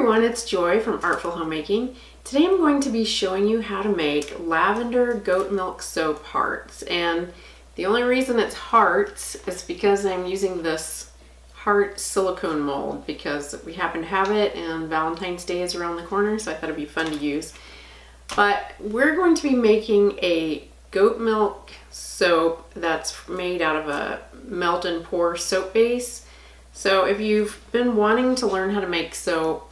everyone, it's Joy from Artful Homemaking. Today I'm going to be showing you how to make lavender goat milk soap hearts, and the only reason it's hearts is because I'm using this heart silicone mold because we happen to have it and Valentine's Day is around the corner, so I thought it'd be fun to use. But we're going to be making a goat milk soap that's made out of a melt and pour soap base. So if you've been wanting to learn how to make soap,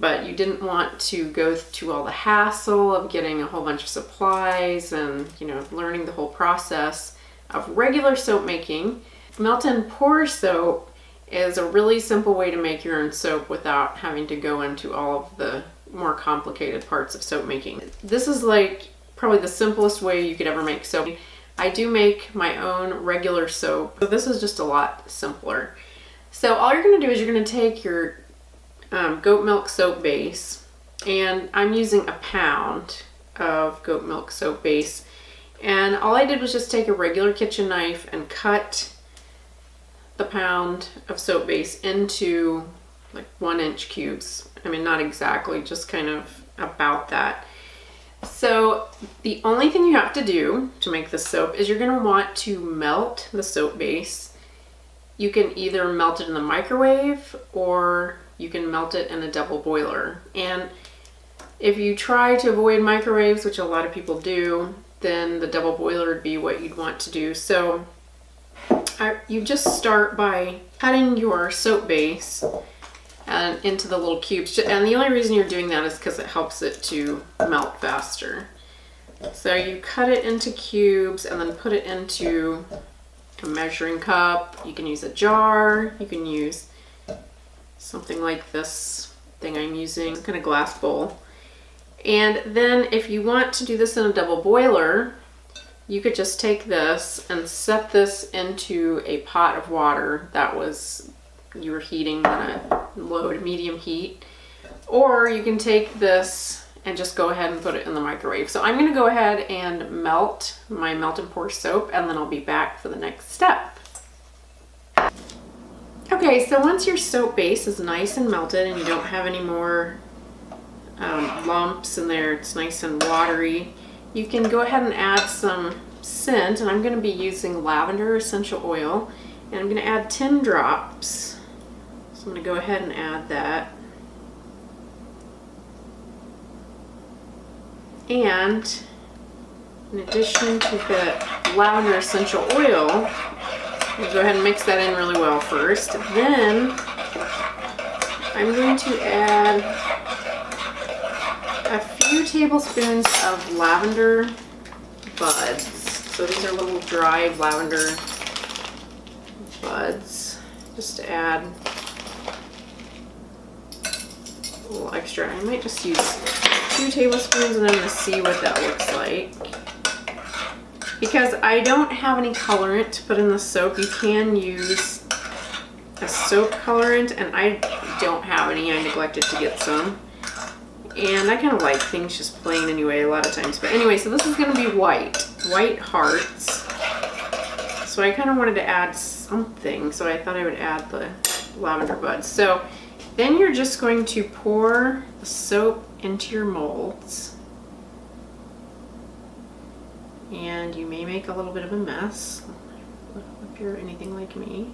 but you didn't want to go to all the hassle of getting a whole bunch of supplies and, learning the whole process of regular soap making, melt and pour soap is a really simple way to make your own soap without having to go into all of the more complicated parts of soap making. This is like probably the simplest way you could ever make soap. I do make my own regular soap, so this is just a lot simpler. So all you're going to do is you're going to take your goat milk soap base, and I'm using a pound of goat milk soap base, and all I did was just take a regular kitchen knife and cut the pound of soap base into like 1-inch cubes. I mean, not exactly, just kind of about that. So the only thing you have to do to make this soap is you're going to want to melt the soap base. You can either melt it in the microwave or you can melt it in a double boiler. And if you try to avoid microwaves, which a lot of people do, then the double boiler would be what you'd want to do. So you just start by cutting your soap base and into the little cubes. And the only reason you're doing that is because it helps it to melt faster. So you cut it into cubes and then put it into a measuring cup. You can use a jar, you can use something like this thing I'm using, kind of glass bowl. And then if you want to do this in a double boiler, you could just take this and set this into a pot of water that you were heating on a low to medium heat. Or you can take this and just go ahead and put it in the microwave. So I'm going to go ahead and melt my melt and pour soap, and then I'll be back for the next step. Okay, so once your soap base is nice and melted and you don't have any more lumps in there, it's nice and watery, you can go ahead and add some scent, and I'm going to be using lavender essential oil, and I'm going to add 10 drops. So I'm going to go ahead and add that. And in addition to the lavender essential oil, we'll go ahead and mix that in really well first. Then I'm going to add a few tablespoons of lavender buds. So these are little dried lavender buds, just to add a little extra. I might just use 2 tablespoons and I'm going to see what that looks like. Because I don't have any colorant to put in the soap, you can use a soap colorant, and I don't have any. I neglected to get some. And I kind of like things just plain anyway a lot of times. But anyway, so this is going to be white hearts. So I kind of wanted to add something, so I thought I would add the lavender buds. So then you're just going to pour the soap into your molds, and you may make a little bit of a mess if you're anything like me.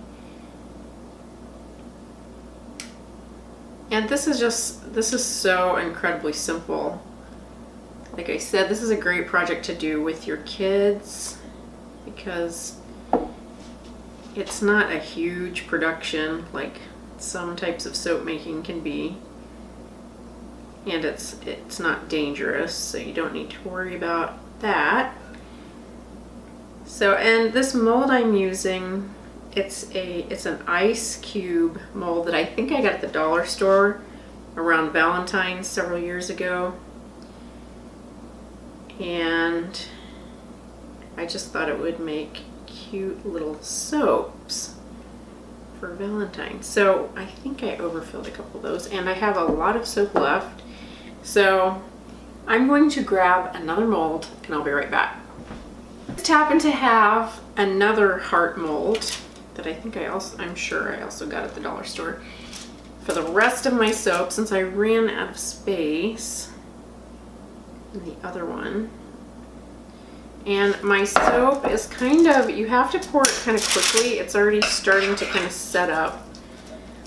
And this is so incredibly simple. Like I said, this is a great project to do with your kids because it's not a huge production like some types of soap making can be. And it's not dangerous, so you don't need to worry about that. So, and this mold I'm using, it's an ice cube mold that I think I got at the dollar store around Valentine several years ago. And I just thought it would make cute little soaps for Valentine. So I think I overfilled a couple of those, and I have a lot of soap left. So I'm going to grab another mold and I'll be right back. I just happen to have another heart mold that I'm sure I also got at the dollar store for the rest of my soap, since I ran out of space in the other one. And my soap is kind of, you have to pour it kind of quickly. It's already starting to kind of set up.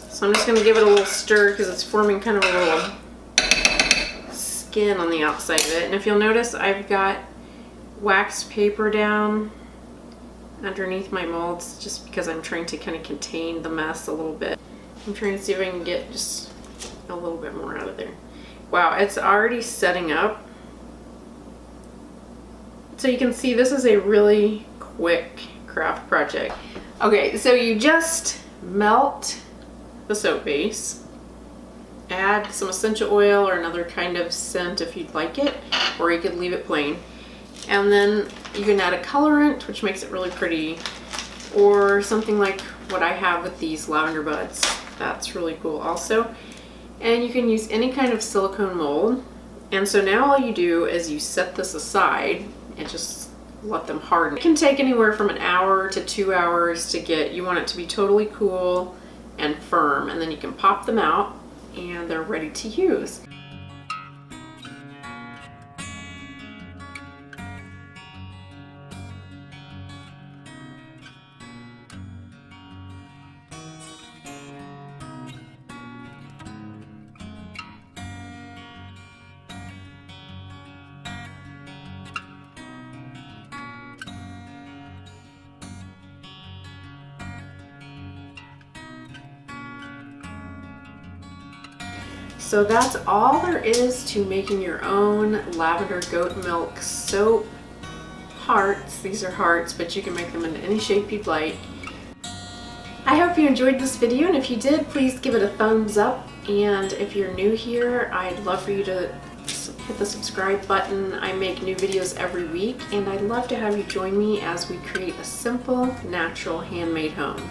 So I'm just going to give it a little stir because it's forming kind of a little skin on the outside of it. And if you'll notice, I've got waxed paper down underneath my molds just because I'm trying to kind of contain the mess a little bit. I'm trying to see if I can get just a little bit more out of there. Wow, it's already setting up. So you can see this is a really quick craft project. Okay, so you just melt the soap base, add some essential oil or another kind of scent if you'd like it, or you could leave it plain. And then you can add a colorant, which makes it really pretty, or something like what I have with these lavender buds. That's really cool also. And you can use any kind of silicone mold. And so now all you do is you set this aside and just let them harden. It can take anywhere from an hour to 2 hours to get, you want it to be totally cool and firm, and then you can pop them out and they're ready to use. So that's all there is to making your own lavender goat milk soap hearts. These are hearts, but you can make them in any shape you'd like. I hope you enjoyed this video, and if you did, please give it a thumbs up. And if you're new here, I'd love for you to hit the subscribe button. I make new videos every week, and I'd love to have you join me as we create a simple, natural, handmade home.